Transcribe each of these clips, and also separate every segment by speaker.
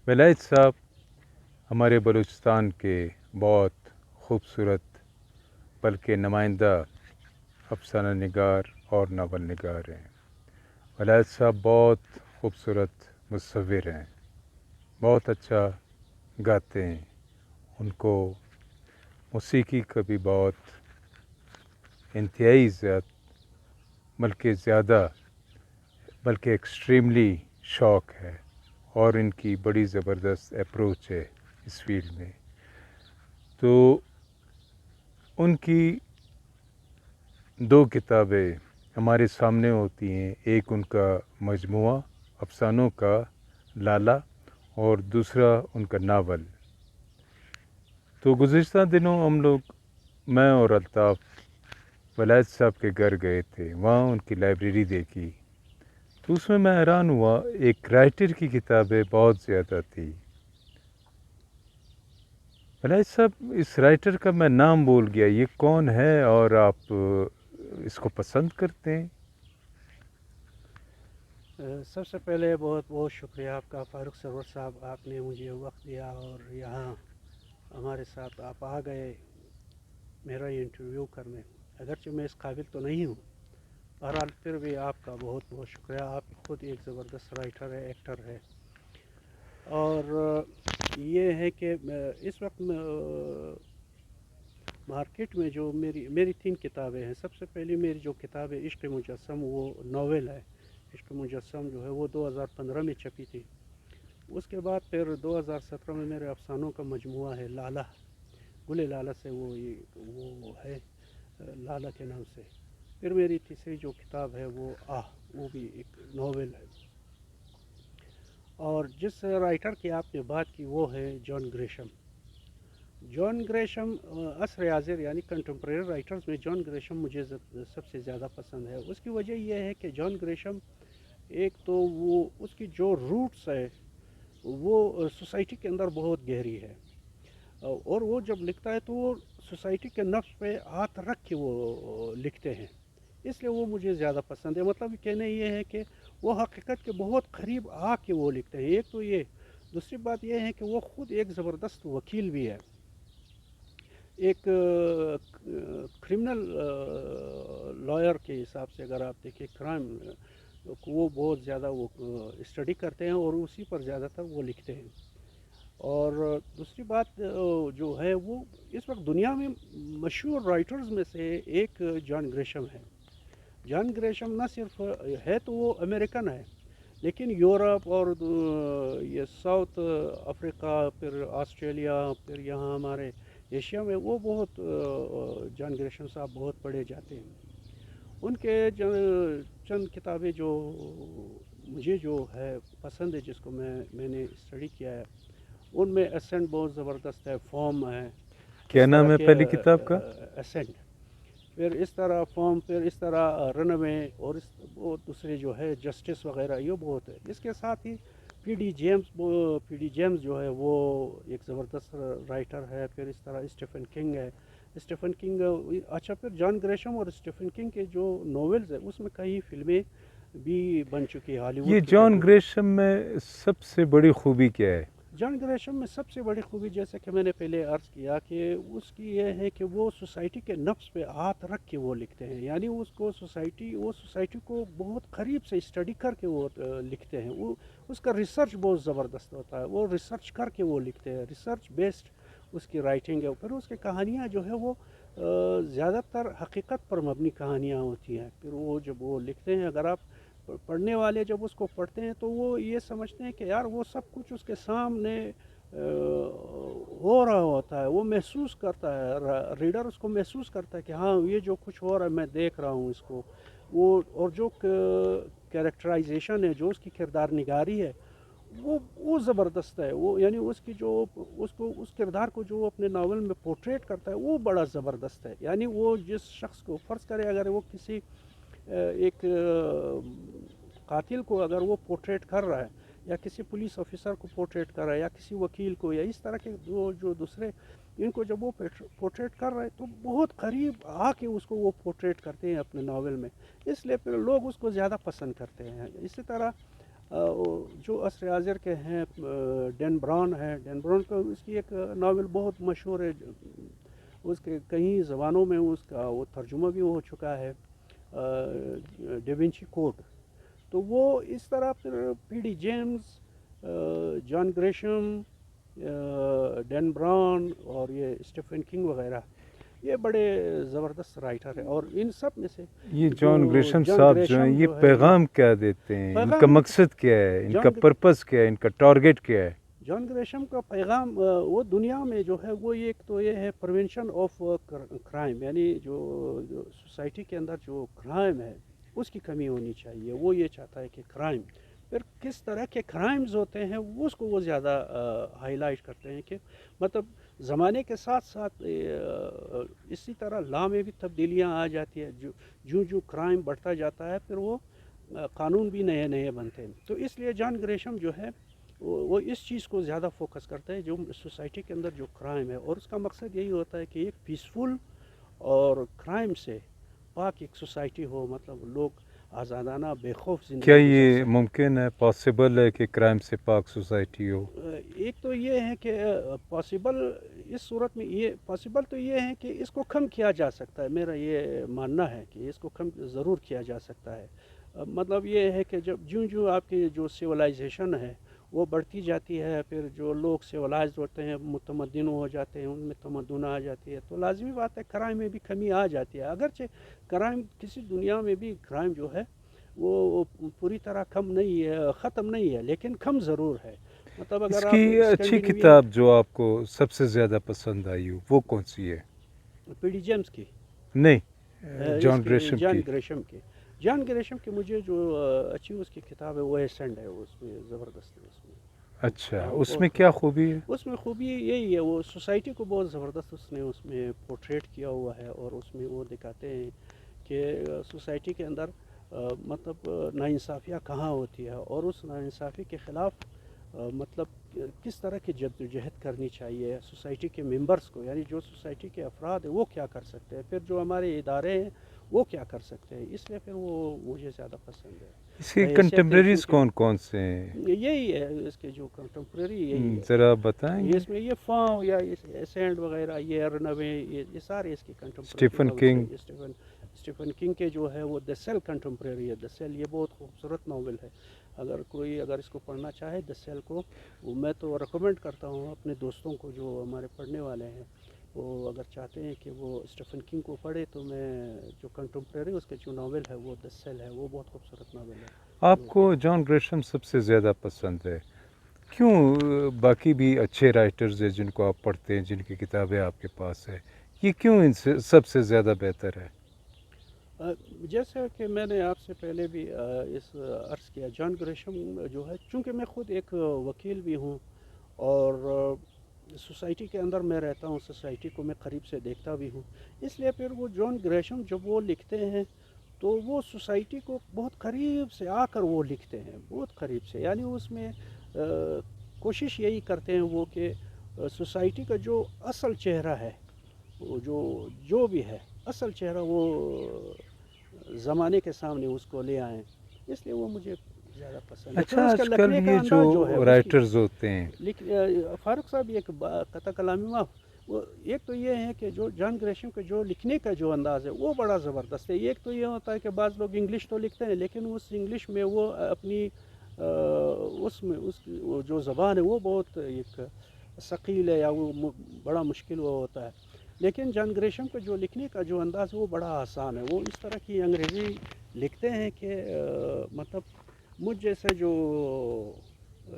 Speaker 1: ولايت صاحب ہمارے بلوچستان کے بہت خوبصورت بلکہ نمائندہ افسانہ نگار اور ناول نگار ہیں۔ ولايت صاحب بہت خوبصورت مصور ہیں، بہت اچھا گاتے ہیں۔ ان کو موسیقی کا بھی بہت انتہائی بلکہ ایکسٹریملی شوق ہے، اور ان کی بڑی زبردست اپروچ ہے اس فیلڈ میں۔ تو ان کی دو کتابیں ہمارے سامنے ہوتی ہیں، ایک ان کا مجموعہ افسانوں کا لالا اور دوسرا ان کا ناول۔ تو گزشتہ دنوں ہم لوگ، میں اور الطاف، ولايت صاحب کے گھر گئے تھے، وہاں ان کی لائبریری دیکھی، تو اس میں حیران ہوا، ایک رائٹر کی کتابیں بہت زیادہ تھی۔ ولايت صاحب، اس رائٹر کا میں نام بھول گیا، یہ کون ہے اور آپ اس کو پسند کرتے ہیں؟
Speaker 2: سب سے پہلے بہت بہت شکریہ آپ کا فاروق سرور صاحب، آپ نے مجھے وقت دیا اور یہاں ہمارے ساتھ آپ آ گئے میرا یہ انٹرویو کرنے، اگرچہ میں اس قابل تو نہیں ہوں، بہرحال پھر بھی آپ کا بہت بہت شکریہ۔ آپ خود ایک زبردست رائٹر ہے، ایکٹر ہے، اور یہ ہے کہ اس وقت مارکیٹ میں جو میری 3 کتابیں ہیں۔ سب سے پہلی میری جو کتاب ہے عشق مجسم، وہ ناول ہے۔ عشق مجسم جو ہے وہ 2015 میں چھپی تھی۔ اس کے بعد پھر 2017 میں میرے افسانوں کا مجموعہ ہے لالا، گل لالا سے وہ ہے لالا کے نام سے۔ پھر میری تیسری جو کتاب ہے وہ وہ بھی ایک ناول ہے۔ اور جس رائٹر کی آپ نے بات کی وہ ہے جان گریشم۔ جان گریشم عصر حاضر یعنی کنٹمپریری رائٹرز میں جان گریشم مجھے سب سے زیادہ پسند ہے۔ اس کی وجہ یہ ہے کہ جان گریشم ایک تو وہ اس کی جو روٹس ہے وہ سوسائٹی کے اندر بہت گہری ہے، اور وہ جب لکھتا ہے تو وہ سوسائٹی کے نفس پہ ہاتھ رکھ کے وہ لکھتے ہیں، اس لیے وہ مجھے زیادہ پسند ہے۔ مطلب کہنا یہ ہے کہ وہ حقیقت کے بہت قریب آ کے وہ لکھتے ہیں، ایک تو یہ۔ دوسری بات یہ ہے کہ وہ خود ایک زبردست وکیل بھی ہے، ایک کرمنل لائر کے حساب سے اگر آپ دیکھیں، کرائم وہ بہت زیادہ وہ اسٹڈی کرتے ہیں اور اسی پر زیادہ تر وہ لکھتے ہیں۔ اور دوسری بات جو ہے وہ اس وقت دنیا میں مشہور رائٹرز میں سے ایک جان گریشم ہے۔ جان گریشم نہ صرف ہے تو وہ امریکن ہے، لیکن یورپ اور یہ ساؤتھ افریقہ، پھر آسٹریلیا، پھر یہاں ہمارے ایشیا میں وہ بہت جان گریشم صاحب بہت پڑھے جاتے ہیں۔ ان کے چند کتابیں جو مجھے جو ہے پسند ہے، جس کو میں نے اسٹڈی کیا ہے، ان میں اسینٹ بہت زبردست ہے، فارم ہے،
Speaker 1: کیا
Speaker 2: اس طرح
Speaker 1: نام ہے
Speaker 2: کے
Speaker 1: پہلی کتاب کا؟
Speaker 2: اسینٹ، پھر اس طرح فارم، پھر اس طرح رن اوے، اور وہ دوسرے جو ہے جسٹس وغیرہ، یہ بہت ہے۔ اس کے ساتھ ہی پی ڈی جیمز جو ہے وہ ایک زبردست رائٹر ہے، پھر اس طرح اسٹیفن کنگ ہے۔ اسٹیفن کنگ اچھا، پھر جان گریشم اور اسٹیفن کنگ کے جو ناولز ہیں اس میں کئی فلمیں بھی بن چکی، ہالی
Speaker 1: یہ
Speaker 2: ووڈ کی
Speaker 1: جان
Speaker 2: اردو میں۔
Speaker 1: گریشم میں سب سے بڑی خوبی کیا ہے؟
Speaker 2: جان گریشم میں سب سے بڑی خوبی، جیسے کہ میں نے پہلے عرض کیا، کہ اس کی یہ ہے کہ وہ سوسائٹی کے نفس پہ ہاتھ رکھ کے وہ لکھتے ہیں، یعنی وہ سوسائٹی کو بہت قریب سے اسٹڈی کر کے وہ لکھتے ہیں۔ وہ اس کا ریسرچ بہت زبردست ہوتا ہے، وہ ریسرچ کر کے وہ لکھتے ہیں، ریسرچ بیسڈ اس کی رائٹنگ ہے۔ پھر اس کی کہانیاں جو ہے وہ زیادہ تر حقیقت پر مبنی کہانیاں ہوتی ہیں۔ پھر وہ جب وہ لکھتے ہیں، اگر آپ پڑھنے والے جب اس کو پڑھتے ہیں تو وہ یہ سمجھتے ہیں کہ یار وہ سب کچھ اس کے سامنے ہو رہا ہوتا ہے، وہ محسوس کرتا ہے، ریڈر اس کو محسوس کرتا ہے کہ ہاں یہ جو کچھ ہو رہا ہے میں دیکھ رہا ہوں اس کو۔ وہ اور جو کیریکٹرائزیشن ہے، جو اس کی کردار نگاری ہے، وہ زبردست ہے۔ وہ یعنی اس کی جو اس کردار کو جو اپنے ناول میں پورٹریٹ کرتا ہے وہ بڑا زبردست ہے۔ یعنی وہ جس شخص کو فرض کرے، اگر وہ کسی ایک قاتل کو اگر وہ پورٹریٹ کر رہا ہے، یا کسی پولیس آفیسر کو پورٹریٹ کر رہا ہے، یا کسی وکیل کو، یا اس طرح کے جو دوسرے، ان کو جب وہ پورٹریٹ کر رہے ہیں تو بہت قریب آ کے اس کو وہ پورٹریٹ کرتے ہیں اپنے ناول میں، اس لیے پھر لوگ اس کو زیادہ پسند کرتے ہیں۔ اسی طرح جو عصر حاضر کے ہیں ڈین براؤن ہے، ڈین براؤن کا اس کی ایک ناول بہت مشہور ہے، اس کے کئی زبانوں میں اس کا وہ ترجمہ بھی ہو چکا ہے، ڈیونچی کوڈ. تو وہ اس طرح پھر پی ڈی جیمز، جان گریشم، ڈین براؤن اور یہ اسٹیفن کنگ وغیرہ، یہ بڑے زبردست رائٹر ہیں. اور ان سب میں سے
Speaker 1: یہ
Speaker 2: جو
Speaker 1: جان گریشم
Speaker 2: جان
Speaker 1: صاحب جو ہیں
Speaker 2: گریشم
Speaker 1: یہ
Speaker 2: ہے،
Speaker 1: پیغام کیا دیتے ہیں، ان کا
Speaker 2: پیغام
Speaker 1: مقصد کیا ہے، ان کا
Speaker 2: جان
Speaker 1: پرپس کیا ہے، ان کا ٹارگیٹ کیا ہے؟
Speaker 2: جان گریشم کا پیغام وہ دنیا میں جو ہے وہ ایک تو یہ ہے پریونشن آف کرائم، یعنی جو سوسائٹی کے اندر جو کرائم ہے اس کی کمی ہونی چاہیے. وہ یہ چاہتا ہے کہ کرائم، پھر کس طرح کے کرائمز ہوتے ہیں اس کو وہ زیادہ ہائی لائٹ کرتے ہیں، کہ مطلب زمانے کے ساتھ ساتھ اسی طرح لا میں بھی تبدیلیاں آ جاتی ہیں، جو کرائم بڑھتا جاتا ہے پھر وہ قانون بھی نئے نئے بنتے ہیں. تو اس لیے جان گریشم جو ہے وہ اس چیز کو زیادہ فوکس کرتا ہے جو سوسائٹی کے اندر جو کرائم ہے، اور اس کا مقصد یہی ہوتا ہے کہ ایک پیسفل اور کرائم سے پاک ایک سوسائٹی ہو، مطلب لوگ آزادانہ بے خوف
Speaker 1: کیا
Speaker 2: زندگی گزر
Speaker 1: یہ
Speaker 2: سکیں.
Speaker 1: ممکن ہے، پاسبل ہے کہ کرائم سے پاک سوسائٹی ہو؟
Speaker 2: ایک تو یہ ہے کہ پاسبل اس صورت میں، یہ پاسبل تو یہ ہے کہ اس کو کم کیا جا سکتا ہے. میرا یہ ماننا ہے کہ اس کو کم ضرور کیا جا سکتا ہے. مطلب یہ ہے کہ جب جو آپ کی جو سویلائزیشن ہے وہ بڑھتی جاتی ہے، پھر جو لوگ سویلائزڈ ہوتے ہیں، متمدن ہو جاتے ہیں، ان میں تمدن آ جاتی ہے، تو لازمی بات ہے کرائم میں بھی کمی آ جاتی ہے. اگرچہ کرائم کسی دنیا میں بھی کرائم جو ہے وہ پوری طرح کم نہیں ہے، ختم نہیں ہے، لیکن کم ضرور ہے. مطلب
Speaker 1: اس
Speaker 2: اگر
Speaker 1: کی
Speaker 2: آپ
Speaker 1: اچھی
Speaker 2: اسکینڈینیوین
Speaker 1: کتاب جو آپ کو سب سے زیادہ پسند آئی ہو وہ کون سی ہے؟
Speaker 2: پی ڈی جیمز کی،
Speaker 1: نہیں،
Speaker 2: اس
Speaker 1: جان
Speaker 2: کی
Speaker 1: گریشم
Speaker 2: جان
Speaker 1: کی.
Speaker 2: گریشم کی. جان گریشم کی مجھے جو اچھی اس کی کتاب ہے وہ ہے سینڈ ہے، اس میں زبردست ہے. اس میں
Speaker 1: اچھا،
Speaker 2: ہاں
Speaker 1: اس میں
Speaker 2: بہت
Speaker 1: کیا خوبی ہے؟
Speaker 2: اس میں خوبی یہی ہے، وہ سوسائٹی کو بہت زبردست اس میں پورٹریٹ کیا ہوا ہے، اور اس میں وہ دکھاتے ہیں کہ سوسائٹی کے اندر مطلب ناانصافیاں کہاں ہوتی ہے، اور اس ناانصافی کے خلاف مطلب کس طرح کی جدوجہد کرنی چاہیے سوسائٹی کے ممبرس کو، یعنی جو سوسائٹی کے افراد ہیں وہ کیا کر سکتے ہیں، پھر جو ہمارے ادارے ہیں وہ کیا کر سکتے ہیں. اس لیے پھر وہ مجھے زیادہ پسند ہے.
Speaker 1: اس کے
Speaker 2: بحیثیت
Speaker 1: کنٹمپریریز
Speaker 2: چونکہ
Speaker 1: کون کون سے ہیں؟
Speaker 2: یہی ہے اس کے جو کنٹمپریری یہی ہے.
Speaker 1: ذرا بتائیں گے.
Speaker 2: اس میں یہ فاؤ یا سینڈ وغیرہ، یہ ارنوے، یہ سارے اس کی کنٹمپریری
Speaker 1: اسٹیفن
Speaker 2: ناولس
Speaker 1: کنگ.
Speaker 2: ہے. اسٹیفن کنگ کے جو ہے وہ دا سیل کنٹمپریری ہے. دا سیل یہ بہت خوبصورت ناول ہے. اگر اس کو پڑھنا چاہے دا سیل کو، میں تو ریکمینڈ کرتا ہوں اپنے دوستوں کو جو ہمارے پڑھنے والے ہیں، وہ اگر چاہتے ہیں کہ وہ اسٹیفن کنگ کو پڑھے تو میں جو کنٹمپریری اس کے جو ناول ہے وہ دا سیل ہے، وہ بہت خوبصورت ناول ہے.
Speaker 1: آپ کو جان گریشم سب سے زیادہ پسند ہے کیوں؟ باقی بھی اچھے رائٹرز ہیں جن کو آپ پڑھتے ہیں، جن کی کتابیں آپ کے پاس ہے، یہ کیوں ان سے سب سے زیادہ بہتر ہے؟
Speaker 2: جیسا کہ میں نے آپ سے پہلے بھی اس عرض کیا، جان گریشم جو ہے، چونکہ میں خود ایک وکیل بھی ہوں اور سوسائٹی کے اندر میں رہتا ہوں، سوسائٹی کو میں قریب سے دیکھتا بھی ہوں، اس لیے پھر وہ جان گریشم جب وہ لکھتے ہیں تو وہ سوسائٹی کو بہت قریب سے آ کر وہ لکھتے ہیں، بہت قریب سے. یعنی اس میں کوشش یہی کرتے ہیں وہ کہ سوسائٹی کا جو اصل چہرہ ہے، وہ جو بھی ہے اصل چہرہ، وہ زمانے کے سامنے اس کو لے آئیں. اس لیے وہ مجھے زیادہ پسند ہے. پھر
Speaker 1: اچھا،
Speaker 2: اس کا
Speaker 1: آج کل
Speaker 2: لکھنے کا
Speaker 1: یہ جو
Speaker 2: انداز جو ہے اس کی
Speaker 1: رائٹرز ہوتے ہیں،
Speaker 2: فاروق صاحب ایک قطع کلامی معاف، وہ ایک تو یہ ہے کہ جو جان گریشم کا جو لکھنے کا جو انداز ہے وہ بڑا زبردست ہے. ایک تو یہ ہوتا ہے کہ بعض لوگ انگلش تو لکھتے ہیں، لیکن اس انگلش میں وہ اپنی اس میں وہ جو زبان ہے وہ بہت ایک ثقیل ہے، یا وہ بڑا مشکل وہ ہوتا ہے. لیکن جان گریشم کا جو لکھنے کا جو انداز ہے وہ بڑا آسان ہے. وہ اس طرح کی انگریزی لکھتے ہیں کہ مطلب مجھ جیسا جو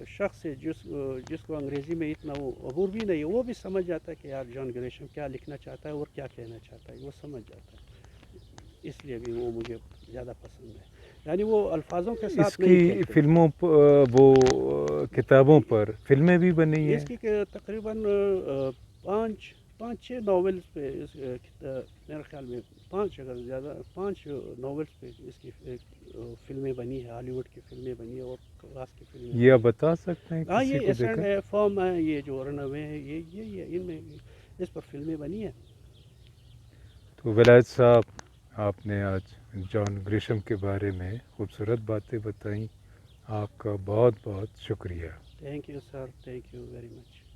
Speaker 2: شخص ہے جس کو انگریزی میں اتنا وہ عبور بھی نہیں ہے، وہ بھی سمجھ جاتا ہے کہ یار جان گریشم کیا لکھنا چاہتا ہے اور کیا کہنا چاہتا ہے، وہ سمجھ جاتا ہے. اس لیے بھی وہ مجھے زیادہ پسند ہے. یعنی وہ الفاظوں کے
Speaker 1: اس
Speaker 2: ساتھ نہیں
Speaker 1: کی
Speaker 2: کھیلتے.
Speaker 1: فلموں وہ کتابوں پر فلمیں بھی بنی
Speaker 2: اس
Speaker 1: ہیں.
Speaker 2: کی تقریباً پانچ چھ ناولس پہ میرے خیال میں پانچ ناولس پہ اس کی فلمیں بنی ہے، ہالی ووڈ کی فلمیں بنی ہے اور کلاس کی فلمیں
Speaker 1: یہ آپ
Speaker 2: بنی ہے.
Speaker 1: بتا سکتے ہیں
Speaker 2: ہاں،
Speaker 1: کسی
Speaker 2: یہ
Speaker 1: کو دیکھا؟
Speaker 2: ایسینڈ ہے، فارم ہے، یہ جو رنوے ہے، یہ ان میں اس پر فلمیں بنی ہیں.
Speaker 1: تو ولایت صاحب، آپ نے آج جان گریشم کے بارے میں خوبصورت باتیں بتائیں، آپ کا بہت بہت شکریہ.
Speaker 2: Thank you sir, thank you very much.